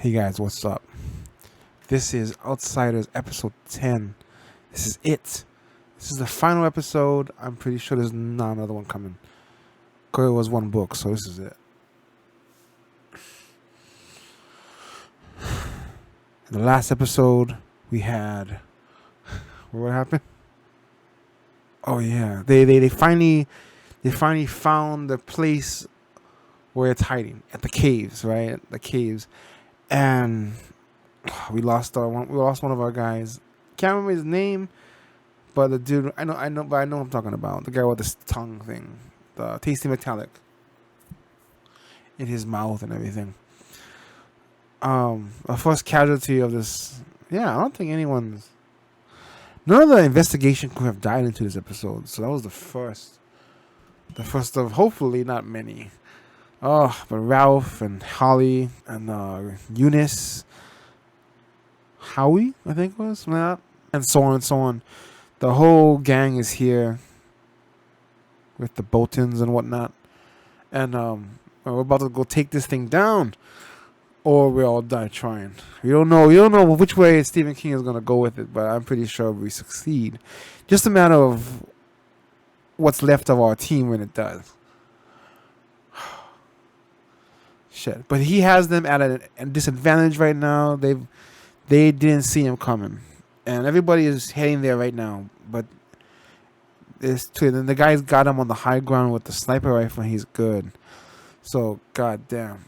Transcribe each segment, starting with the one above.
Hey guys, what's up? This is Outsiders episode 10. This is it. This is the final episode. I'm pretty sure there's not another one coming. Because it was one book, so this is it. In the last episode, we had... What happened? Oh yeah, they finally found the place where it's hiding at the caves, right? The caves. And we lost one of our guys. Can't remember his name, but the dude I know what I'm talking about. The guy with this tongue thing, the tasty metallic in his mouth and everything. Our first casualty of this. Yeah, I don't think none of the investigation could have died into this episode. So that was the first of hopefully not many. Oh, but Ralph and Holly and Eunice, Howie, I think it was, and so on and so on. The whole gang is here with the Boltons and whatnot, and we're about to go take this thing down, or we all die trying. You don't know which way Stephen King is gonna go with it, but I'm pretty sure we succeed. Just a matter of what's left of our team when it does. Shit. But he has them at a disadvantage right now. They didn't see him coming. And everybody is heading there right now. But the guy's got him on the high ground with the sniper rifle and he's good. So, goddamn.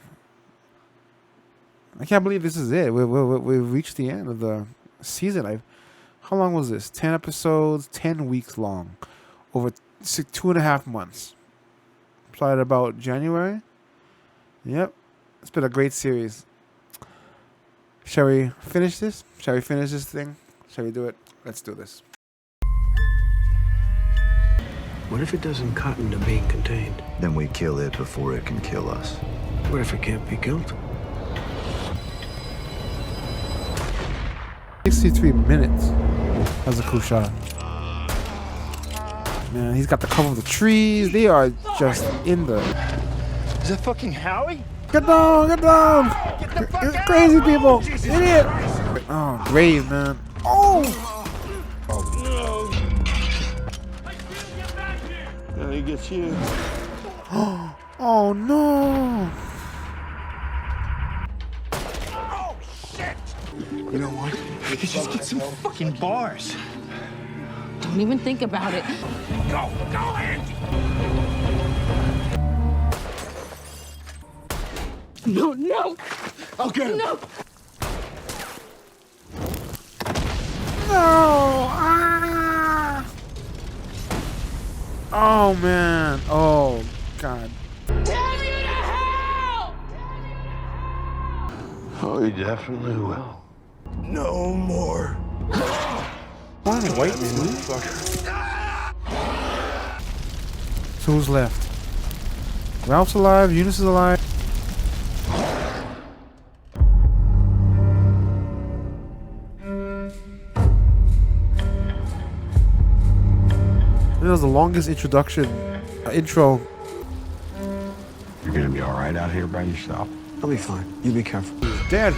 I can't believe this is it. We've reached the end of the season. How long was this? 10 episodes, 10 weeks long. Over 2.5 months. Started about January. Yep. It's been a great series. Shall we finish this? Shall we finish this thing? Shall we do it? Let's do this. What if it doesn't cut into being contained? Then we kill it before it can kill us. What if it can't be killed? 63 minutes. That was a cool shot. Man, he's got the cover of the trees. They are just in the... Is that fucking Howie? Get down! Get down! Get the fuck out! Crazy people! Jesus Idiot! Christ. Oh, grave, man. Oh! Now he gets you. Oh, no! Oh, shit! You know what? We could just get some fucking bars. Don't even think about it. Go, Andy! No. I'll get him. No. No! Ah! Oh, man. Oh, God. Damn you to hell! Oh, you definitely will. No more. Why white man? So who's left? Ralph's alive. Eunice is alive. That was the longest intro. You're gonna be all right out here by yourself. I'll be fine. You be careful. He's dead.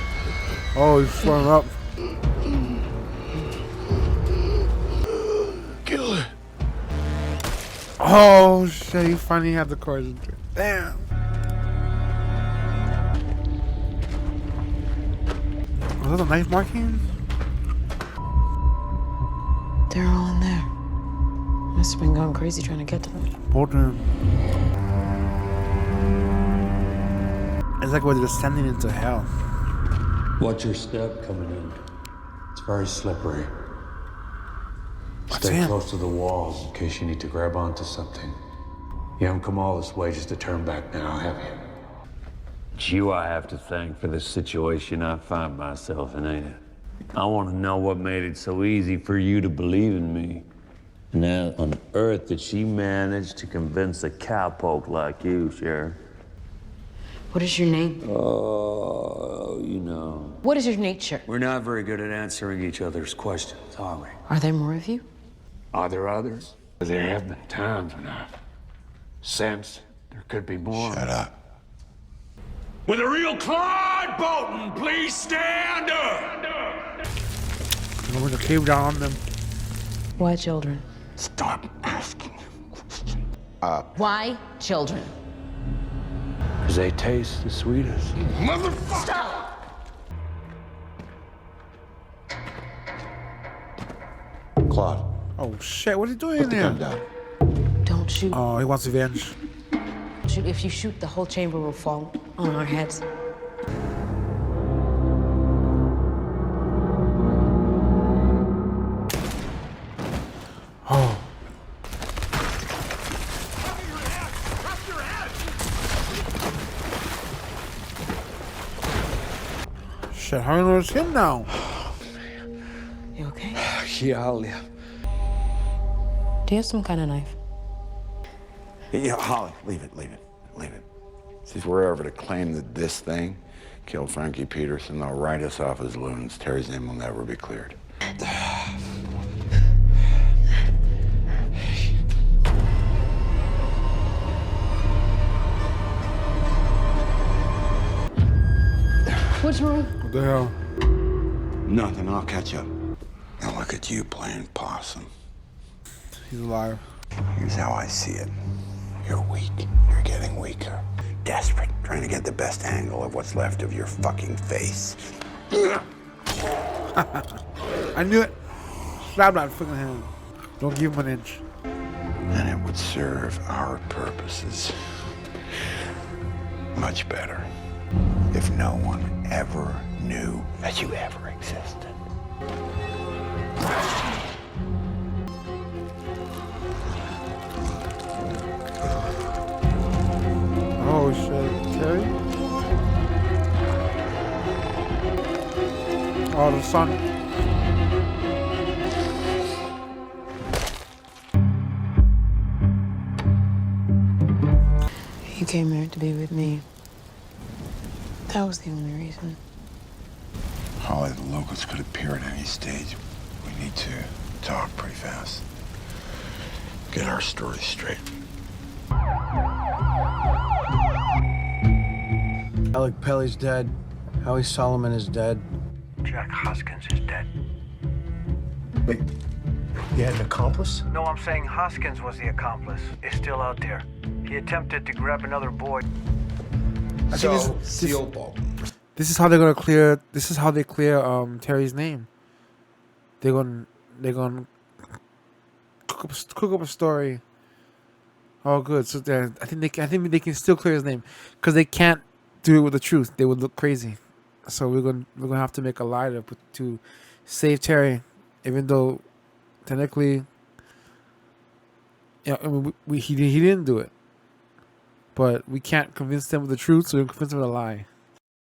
Oh, he's throwing up. Kill it. Oh, shit. He finally had the courage. Damn. Was that the knife marking? They're all in there. Must have been going crazy trying to get to them. Bolton. It's like we're descending into hell. Watch your step coming in. It's very slippery. What's Stay in? close to the walls in case you need to grab onto something. You haven't come all this way just to turn back now, have you? It's you I have to thank for the situation I find myself in, ain't it? I want to know what made it so easy for you to believe in me. And how on earth did she manage to convince a cowpoke like you, Sheriff? What is your name? Oh, you know. What is your nature? We're not very good at answering each other's questions, are we? Are there more of you? Are there others? There have been times when I've sensed there could be more. Shut up. With a real Clyde Bolton, please stand up! I'm going to cave down on them. Why children? Stop asking questions. Why children? Because they taste the sweetest. Motherfucker! Stop! Claude, Oh shit, what are you doing put the there? gun down. Don't shoot. Oh, he wants revenge. Shoot. If you shoot, the whole chamber will fall on our heads. Oh. Shit, how do you know it's him now? You okay? Yeah, I'll live. Do you have some kind of knife? Yeah, Holly, leave it. See, if we're ever to claim that this thing killed Frankie Peterson, they'll write us off as loons. Terry's name will never be cleared. What's wrong? What the hell? Nothing, I'll catch up. Now look at you playing possum. He's alive. Here's how I see it. You're weak. You're getting weaker. Desperate. Trying to get the best angle of what's left of your fucking face. I knew it. Slap that fucking hand. Don't give him an inch. And it would serve our purposes much better if no one ever knew that you ever existed. Oh shit, Terry? Oh, the sun. You came here to be with me. That was the only reason. Holly, the locals could appear at any stage. We need to talk pretty fast. Get our story straight. Alec Pelly's dead. Howie Solomon is dead. Jack Hoskins is dead. Wait, you had an accomplice? No, I'm saying Hoskins was the accomplice. Is still out there. He attempted to grab another boy. I think this is how they're gonna clear. This is how they clear Terry's name. They're gonna cook up a story. Oh, good. So I think they can still clear his name because they can't do it with the truth. They would look crazy. So we're gonna have to make a lie to save Terry, even though technically, yeah, I mean, he didn't do it, but we can't convince them with the truth, so we convince them with a lie.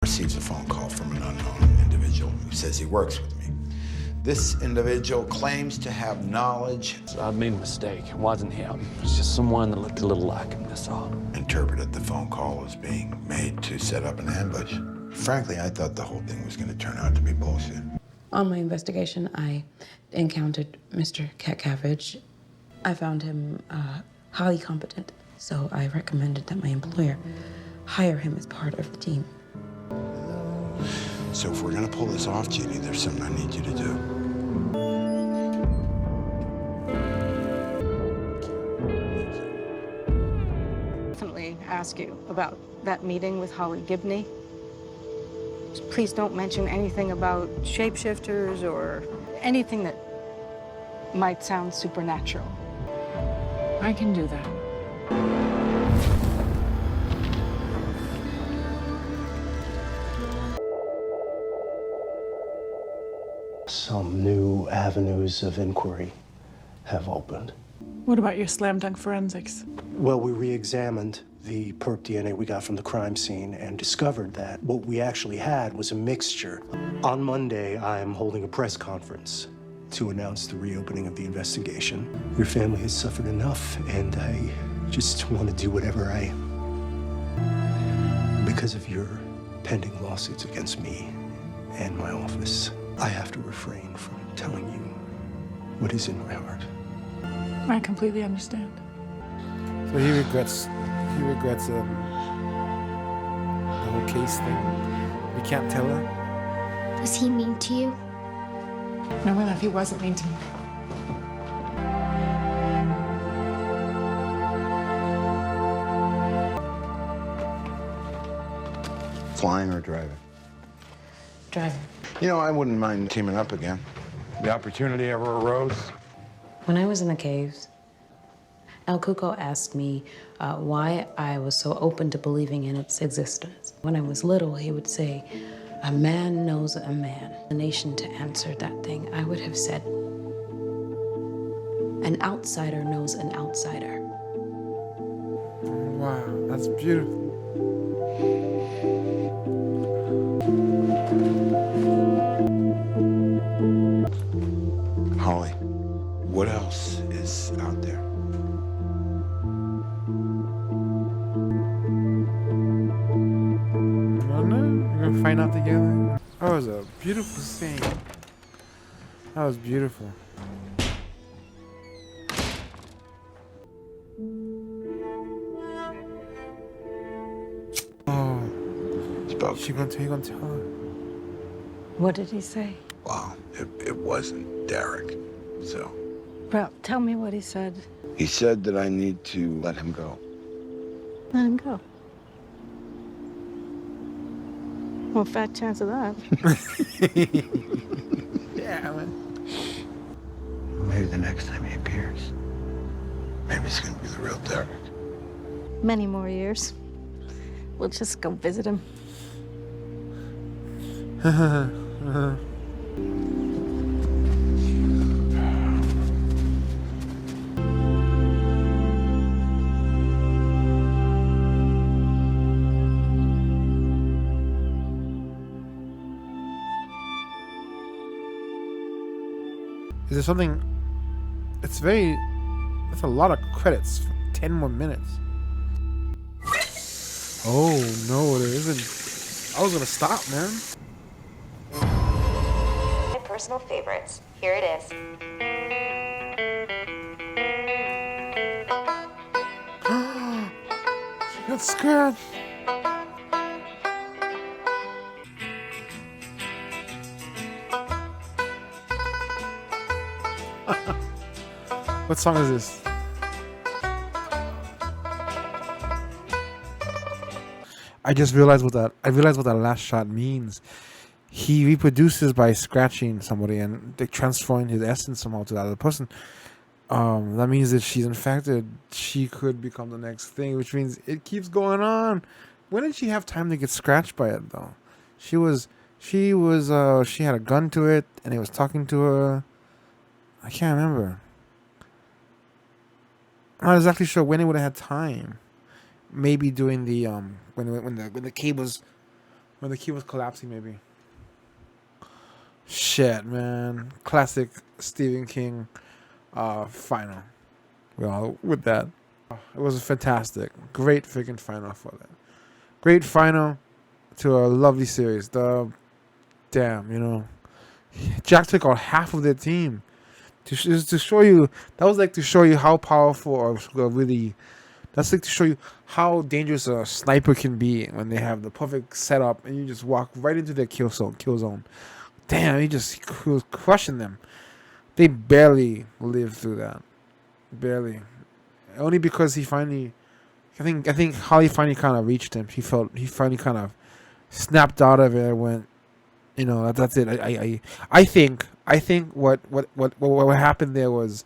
Receives a phone call from an unknown individual who says he works with me. This individual claims to have knowledge. I made a mistake. It wasn't him. It was just someone that looked a little like him, that's all. Interpreted the phone call as being made to set up an ambush. Frankly, I thought the whole thing was going to turn out to be bullshit. On my investigation, I encountered Mr. Catkavage. I found him highly competent, so I recommended that my employer hire him as part of the team. So if we're going to pull this off, Jeannie, there's something I need you to do. Definitely ask you about that meeting with Holly Gibney. Please don't mention anything about shapeshifters or anything that might sound supernatural. I can do that. Some new avenues of inquiry have opened. What about your slam dunk forensics? Well, we re-examined the perp DNA we got from the crime scene and discovered that what we actually had was a mixture. On Monday, I am holding a press conference to announce the reopening of the investigation. Your family has suffered enough, and I just want to do whatever because of your pending lawsuits against me and my office, I have to refrain from telling you what is in my heart. I completely understand. So he regrets the whole case thing. You can't tell her. Was he mean to you? No, my love, he wasn't mean to me. Flying or driving? Driving. You know, I wouldn't mind teaming up again. The opportunity ever arose. When I was in the caves, El Cuco asked me why I was so open to believing in its existence. When I was little, he would say, "A man knows a man." The nation to answer that thing, I would have said, "An outsider knows an outsider." Wow, that's beautiful. Holly, what else is out there? We're gonna find out together. That was a beautiful scene. That was beautiful. Oh, he gonna tell her. What did he say? Well, it wasn't Derek, so. Well, tell me what he said. He said that I need to let him go. Let him go. Well, fat chance of that. Yeah, man. Maybe the next time he appears, maybe it's gonna be the real Derek. Many more years. We'll just go visit him. Is there something? It's very. That's a lot of credits. 10 more minutes. Oh no, there isn't. I was gonna stop, man. My personal favorites. Here it is. She got scared. What song is this? I just realized what that. I realized what that last shot means. He reproduces by scratching somebody and they transferring his essence somehow to that other person. That means that she's infected. She could become the next thing, which means it keeps going on. When did she have time to get scratched by it though? She had a gun to it and it was talking to her. I can't remember. I'm not exactly sure when it would have had time. Maybe during the when the key was collapsing, maybe. Shit, man. Classic Stephen King final. Well, with that. It was fantastic. Great freaking final for that. Great final to a lovely series. Damn, you know. Jack took out half of their team. To show you, that was like to show you how powerful or really, that's like to show you how dangerous a sniper can be when they have the perfect setup and you just walk right into their kill zone. Damn, he was crushing them. They barely lived through that. Barely. Only because I think Holly finally kind of reached him. He finally kind of snapped out of it and went, you know, that's it. I think what happened there was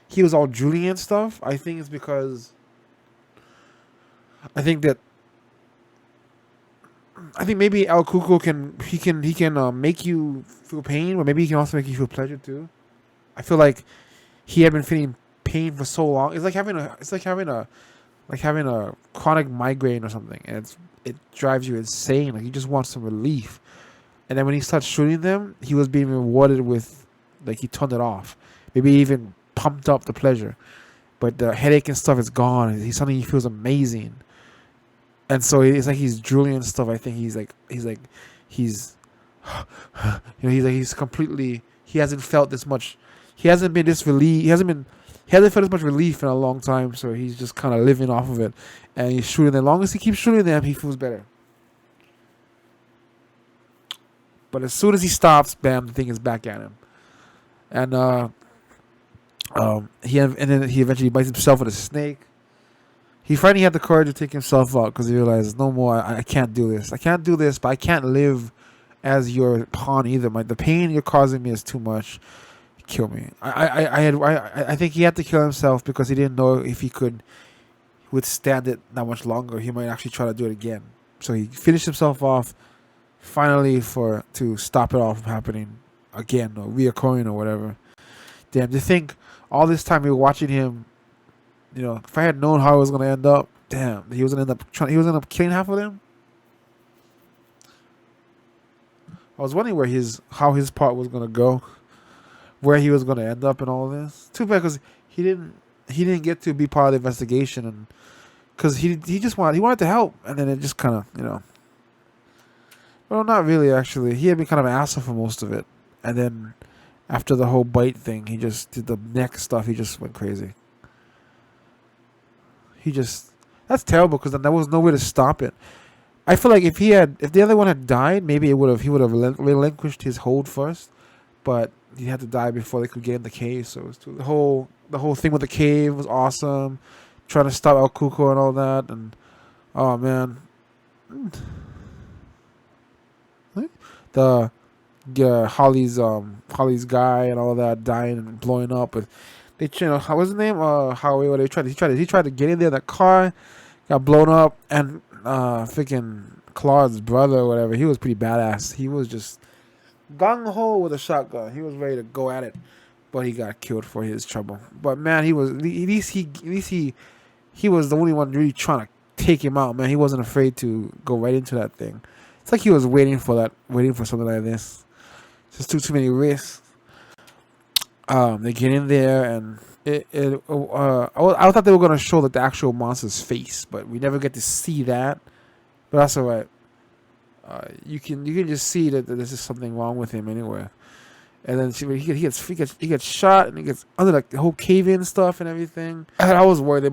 he was all drooling and stuff. I think it's because I think maybe El Cuco can make you feel pain, but maybe he can also make you feel pleasure too. I feel like he had been feeling pain for so long. It's like having a chronic migraine or something, and it drives you insane. Like you just want some relief. And then when he starts shooting them, he was being rewarded with, like, he turned it off. Maybe even pumped up the pleasure. But the headache and stuff is gone. And suddenly he feels amazing. And so it's like he's drooling and stuff. I think he's completely, he hasn't felt this much, he hasn't felt this much relief in a long time. So he's just kind of living off of it. And he's shooting them. As long as he keeps shooting them, he feels better. But as soon as he stops, bam, the thing is back at him. And then he eventually bites himself with a snake. He finally had the courage to take himself out because he realized, no more, I can't do this. I can't do this, but I can't live as your pawn either. The pain you're causing me is too much. Kill me. I think he had to kill himself because he didn't know if he could withstand it that much longer. He might actually try to do it again. So he finished himself off finally to stop it all from happening again or reoccurring or whatever. Damn, to think all this time we were watching him, if I had known how it was gonna end up, damn, he was gonna end up killing half of them. I was wondering how his part was gonna go, where he was gonna end up in all this. Too bad because he didn't get to be part of the investigation, and because he wanted to help, and then it just kind of well, not really actually. He had been kind of an asshole for most of it, and then after the whole bite thing, he just did the neck stuff. He just went crazy. That's terrible because then there was no way to stop it. I feel like if the other one had died, maybe he would have relinquished his hold first, but he had to die before they could get in the cave. So it was the whole thing with the cave was awesome, trying to stop El Cuco and all that, and oh man, the Holly's guy and all that dying and blowing up. But how was his name? Howie. He tried to get in there. That car got blown up, and freaking Claude's brother or whatever. He was pretty badass. He was just gung ho with a shotgun. He was ready to go at it, but he got killed for his trouble. But man, he was at least he was the only one really trying to take him out. Man, he wasn't afraid to go right into that thing. It's like he was waiting for something like this. Just too many risks. They get in there, and I thought they were gonna show the actual monster's face, but we never get to see that. But that's alright. You can just see that there's just something wrong with him anyway. And then he gets shot, and he gets under the whole cave-in stuff and everything. And I was worried they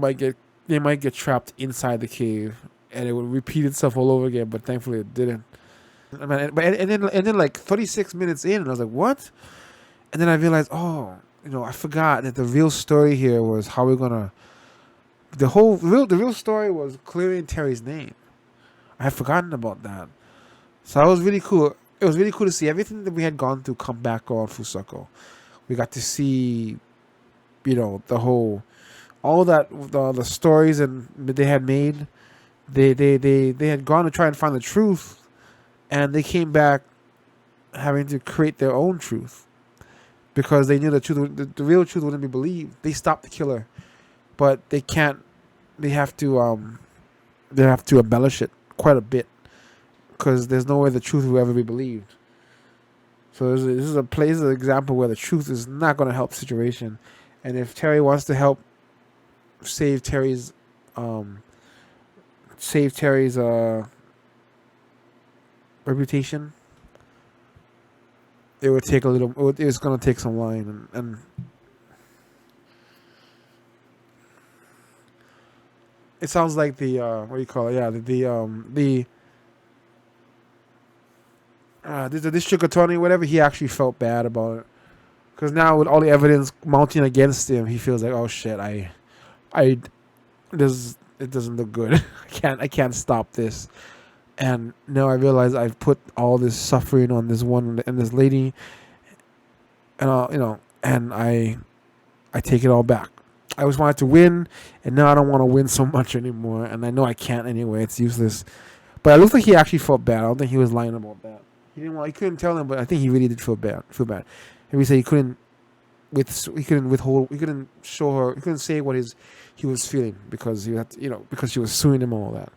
might get trapped inside the cave, and it would repeat itself all over again. But thankfully it didn't. And then like 36 minutes in, and I was like, what? And then I realized, I forgot that the real story here was how we're gonna. The real story was clearing Terry's name. I had forgotten about that. So that was really cool. It was really cool to see everything that we had gone through come back on full circle. We got to see, all the stories and they had made. They had gone to try and find the truth, and they came back having to create their own truth because they knew the real truth wouldn't be believed. They stopped the killer, but they can't. They have to embellish it quite a bit because there's no way the truth will ever be believed. So this is an example where the truth is not going to help the situation, and if Terry wants to help save Terry's reputation, it would take it's going to take some line, and it sounds like the what do you call it? Yeah, the district attorney, whatever, he actually felt bad about it because now with all the evidence mounting against him, he feels like, oh shit, it doesn't look good. I can't stop this. And now I realize I've put all this suffering on this one and this lady, and and I take it all back. I always wanted to win, and now I don't want to win so much anymore. And I know I can't anyway. It's useless. But it looks like he actually felt bad. I don't think he was lying about that. He couldn't tell him, but I think he really did feel bad. And he said he couldn't withhold. He couldn't show her. He couldn't say what he was feeling because he had because she was suing him and all that.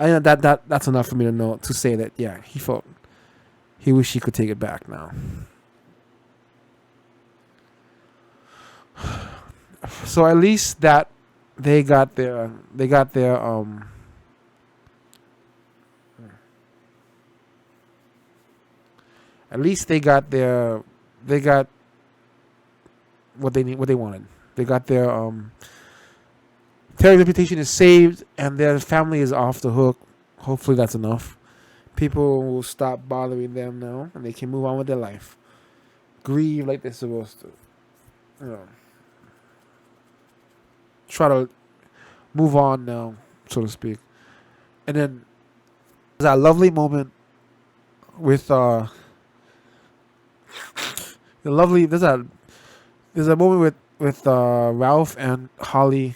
I know that's enough for me to say that he wished he could take it back now. So at least that they got their at least they got what they wanted. They got their Terry's reputation is saved, and their family is off the hook. Hopefully that's enough. People will stop bothering them now, and they can move on with their life. Grieve like they're supposed to. You know, try to move on now, so to speak. And then there's that lovely moment with there's a moment with Ralph and Holly.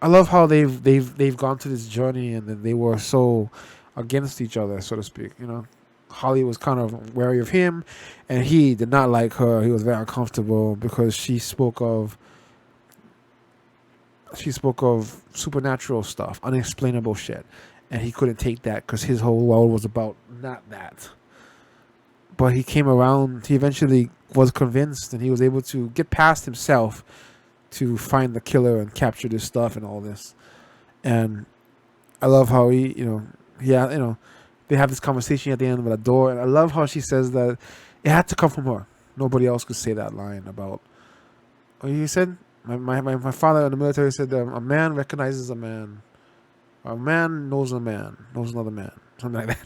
I love how they've gone through this journey, and then they were so against each other, so to speak. You know, Holly was kind of wary of him, and he did not like her. He was very uncomfortable because she spoke of supernatural stuff, unexplainable shit, and he couldn't take that because his whole world was about not that. But he came around. He eventually was convinced, and he was able to get past himself to find the killer and capture this stuff and all this. And I love how they have this conversation at the end of the door, and I love how she says that it had to come from her. Nobody else could say that line about. Oh, he said, my father in the military said that a man recognizes a man. A man knows another man. Something like that.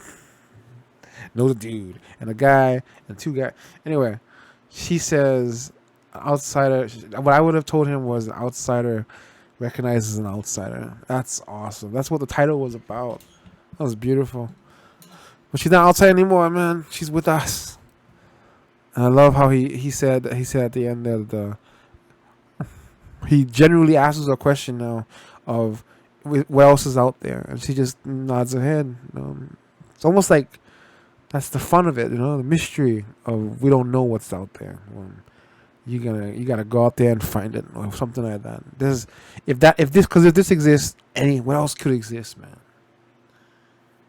Knows a dude and a guy and two guys. Anyway, she says, outsider. What I would have told him was, an outsider recognizes an outsider. That's awesome. That's what the title was about. That was beautiful. But she's not outside anymore, man. She's with us. And I love how he said at the end that he genuinely asks her a question now of what else is out there, and she just nods her head. It's almost like that's the fun of it, the mystery of we don't know what's out there. You gotta go out there and find it, or something like that. If this exists, what else could exist, man?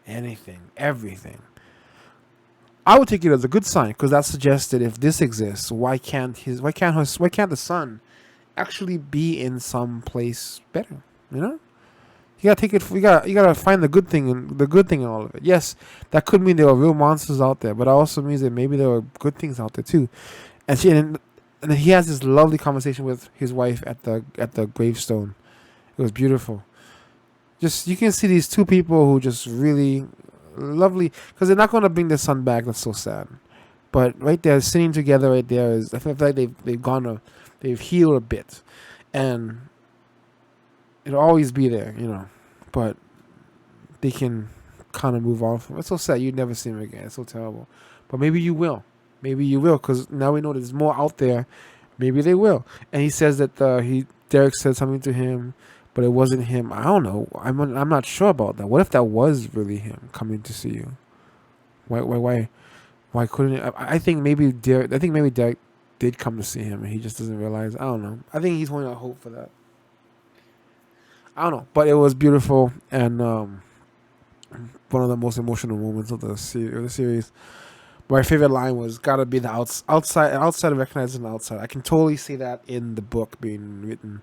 Anything, everything. I would take it as a good sign, because that suggests that if this exists, why can't the son actually be in some place better? You gotta take it. You gotta find the good thing in all of it. Yes, that could mean there are real monsters out there, but it also means that maybe there are good things out there too. And then he has this lovely conversation with his wife at the gravestone. It was beautiful. Just you can see these two people who just really lovely, because they're not going to bring their son back. That's so sad. But right there, sitting together, right there is. I feel like they've healed a bit, and it'll always be there, but they can kind of move on from it. It's so sad. You'd never see him again. It's so terrible. But maybe you will. Maybe you will, because now we know there's more out there. Maybe they will. And he says that Derek said something to him, but it wasn't him. I don't know. I'm not sure about that. What if that was really him coming to see you? Why couldn't it? I think maybe Derek did come to see him, and he just doesn't realize. I don't know. I think he's holding out hope for that. I don't know, but it was beautiful, and one of the most emotional moments of the series. My favorite line was gotta be the outside recognizing the outside. I can totally see that in the book being written.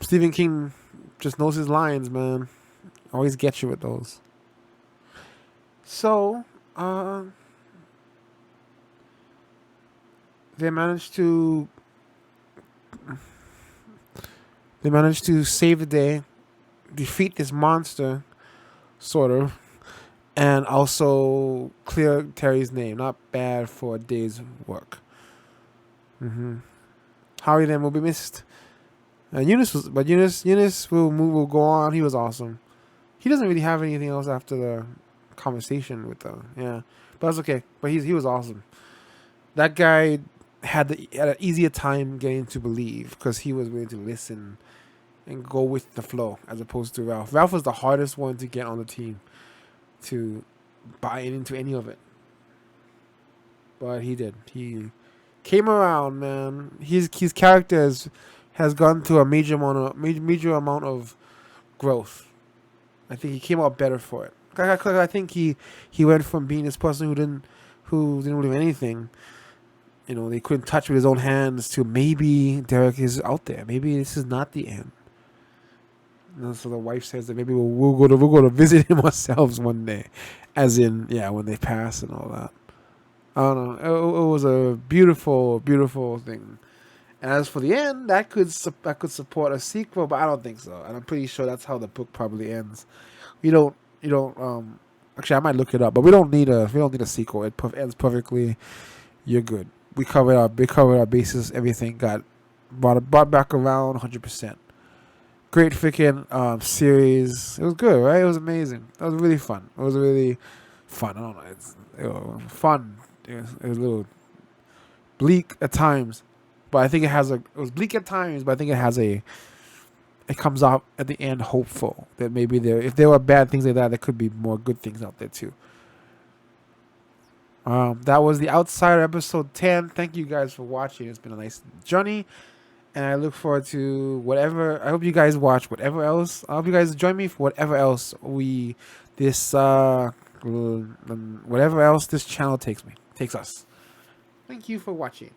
Stephen King just knows his lines, man. Always gets you with those. So, they managed to save the day, defeat this monster, sort of, and also clear Terry's name. Not bad for a day's work. Howie then will be missed. Eunice will go on. He was awesome. He doesn't really have anything else after the conversation with but that's okay. But he was awesome. That guy had an easier time getting to believe, because he was willing to listen and go with the flow, as opposed to Ralph. Ralph was the hardest one to get on the team to buy into any of it. But he did. He came around, man. His character has gone through a major amount of growth. I think he came out better for it. I think he went from being this person who didn't believe anything, they couldn't touch with his own hands, to maybe Derek is out there. Maybe this is not the end. So the wife says that maybe we'll go to visit him ourselves one day, as in when they pass and all that. I don't know. It was a beautiful, beautiful thing. And as for the end, that could support a sequel, but I don't think so. And I'm pretty sure that's how the book probably ends. You don't Actually, I might look it up, but we don't need a sequel. It ends perfectly. You're good. We covered our bases. Everything got brought back around 100%. Great freaking series. It was good, right? It was amazing. It was really fun. It was really fun. I don't know. It was fun. It was a little bleak at times, but I think it was bleak at times, but I think it comes out at the end hopeful that maybe if there were bad things like that, there could be more good things out there too. That was The Outsider episode 10. Thank you guys for watching. It's been a nice journey, and I look forward to whatever. I hope you guys watch whatever else. I hope you guys join me for whatever else whatever else this channel takes us. Thank you for watching.